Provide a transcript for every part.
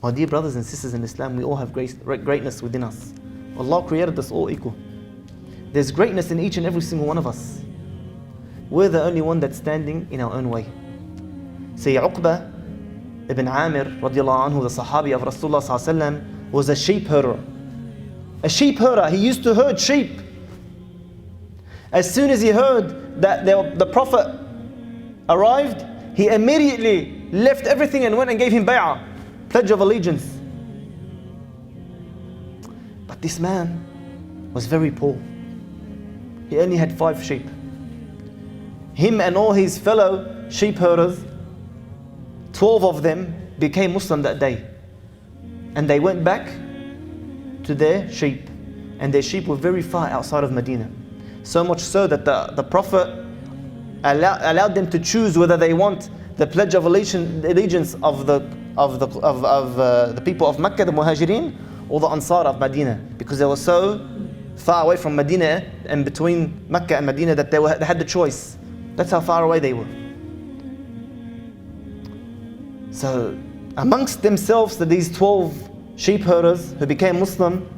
My dear brothers and sisters in Islam, we all have greatness within us. Allah created us all equal. There's greatness in each and every single one of us. We're the only one that's standing in our own way. Say Uqbah ibn Amir radiallahu anhu, the Sahabi of Rasulullah sallallahu alaihi wasallam, was a sheep herder. A sheep herder. He used to herd sheep. As soon as he heard that the Prophet arrived, he immediately left everything and went and gave him bay'ah, pledge of allegiance. But this man was very poor. He only had 5 sheep. Him and all his fellow sheep herders, 12 of them became Muslim that day. And they went back to their sheep. And their sheep were very far outside of Medina. So much so that the Prophet allowed them to choose whether they want the pledge of allegiance of the people of Mecca, the Muhajirin, or the Ansar of Medina, because they were so far away from Medina and between Mecca and Medina that they had the choice. That's how far away they were. So amongst themselves, these 12 sheep herders who became Muslim,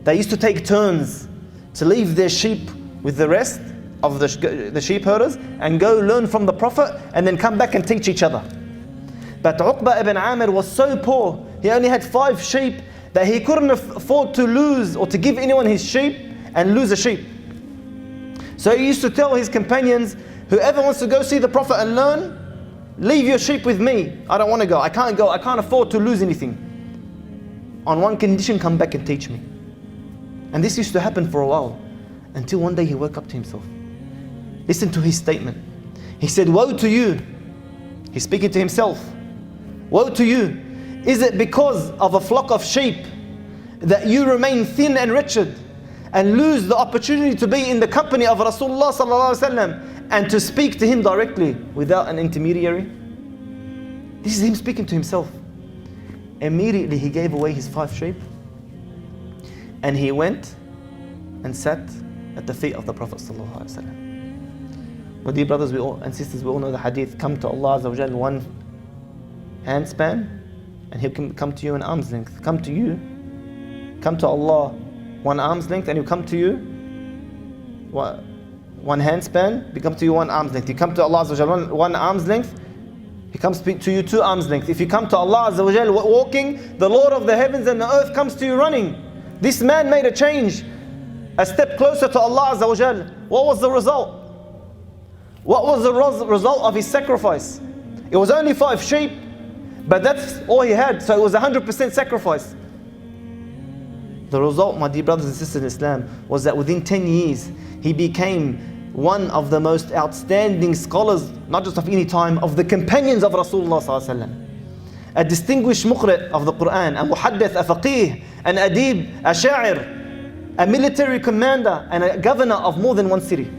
they used to take turns to leave their sheep with the rest of the sheep herders and go learn from the Prophet and then come back and teach each other. But Uqbah ibn Amir was so poor, he only had 5 sheep, that he couldn't afford to lose or to give anyone his sheep and lose a sheep. So he used to tell his companions, whoever wants to go see the Prophet and learn, leave your sheep with me. I don't want to go. I can't afford to lose anything. On one condition, come back and teach me. And this used to happen for a while, until one day he woke up to himself. Listen to his statement. He said, woe to you. He's speaking to himself. Woe to you. Is it because of a flock of sheep that you remain thin and wretched and lose the opportunity to be in the company of Rasulullah sallallahu alaihi wasallam and to speak to him directly without an intermediary? This is him speaking to himself. Immediately he gave away his 5 sheep and he went and sat at the feet of the Prophet sallallahu alaihi wasallam. Well, dear brothers and sisters, we all know the hadith, come to Allah Azza wa Jal one handspan and He'll come to you an arm's length. Come to Allah one arm's length and He'll come to you one handspan, He come to you 1 arm's length. You come to Allah Azza wa Jal one arm's length, He comes to you 2 arms length. If you come to Allah Azza wa Jal walking, the Lord of the heavens and the earth comes to you running. This man made a change, a step closer to Allah Azza wa Jal. What was the result? What was the result of his sacrifice? It was only 5 sheep, but that's all he had, so it was 100% sacrifice. The result, my dear brothers and sisters in Islam, was that within 10 years, he became one of the most outstanding scholars, not just of any time, of the companions of Rasulullah sallallahu alaihi wasallam. A distinguished muqri' of the Quran, a muhaddith, a faqih, an adib, a sha'ir, a military commander, and a governor of more than one city.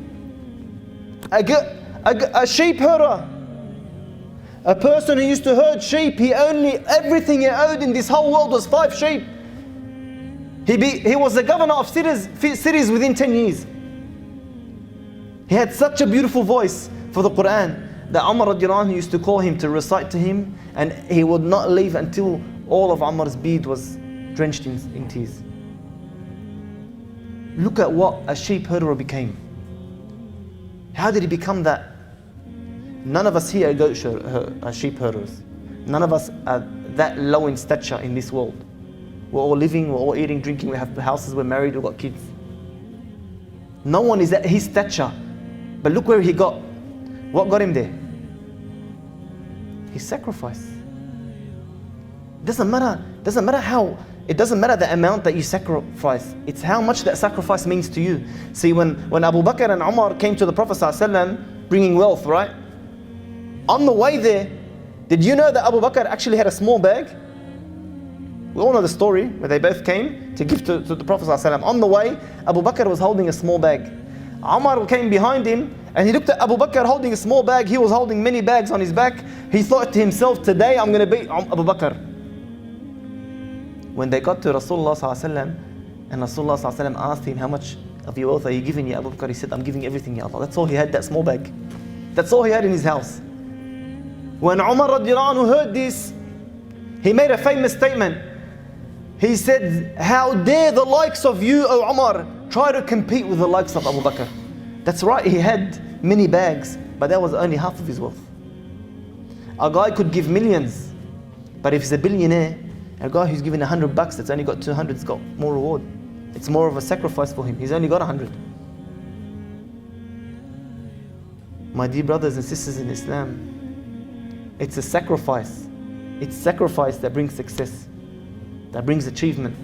A sheep herder, a person who used to herd sheep. Everything he owed in this whole world was 5 sheep. He was the governor of cities within 10 years. He had such a beautiful voice for the Quran that Omar radiallahu anhu used to call him to recite to him, and he would not leave until all of Omar's beard was drenched in tears. Look at what a sheep herder became. How did he become that? None of us here are sheep herders. None of us are that low in stature in this world. We're all living, we're all eating, drinking, we have houses, we're married, we've got kids. No one is at his stature. But look where he got. What got him there? His sacrifice. It doesn't matter the amount that you sacrifice. It's how much that sacrifice means to you. See, when Abu Bakr and Omar came to the Prophet ﷺ bringing wealth, right? On the way there, did you know that Abu Bakr actually had a small bag? We all know the story where they both came to give to the Prophet ﷺ. On the way, Abu Bakr was holding a small bag. Omar came behind him and he looked at Abu Bakr holding a small bag. He was holding many bags on his back. He thought to himself, today I'm going to beat Abu Bakr. When they got to Rasulullah ﷺ and Rasulullah ﷺ asked him, how much of your wealth are you giving, Ya Abu Bakr? He said, I'm giving everything, Ya Allah. That's all he had, that small bag. That's all he had in his house. When Umar radiallahu anhu heard this, He made a famous statement. He said, how dare the likes of you, O Omar, try to compete with the likes of Abu Bakr. That's right, he had many bags, but that was only half of his wealth. A guy could give millions, but if he's a billionaire, a guy who's given $100 that's only got 200's got more reward. It's more of a sacrifice for him. He's only got 100. My dear brothers and sisters in Islam, it's a sacrifice. It's sacrifice that brings success, that brings achievement.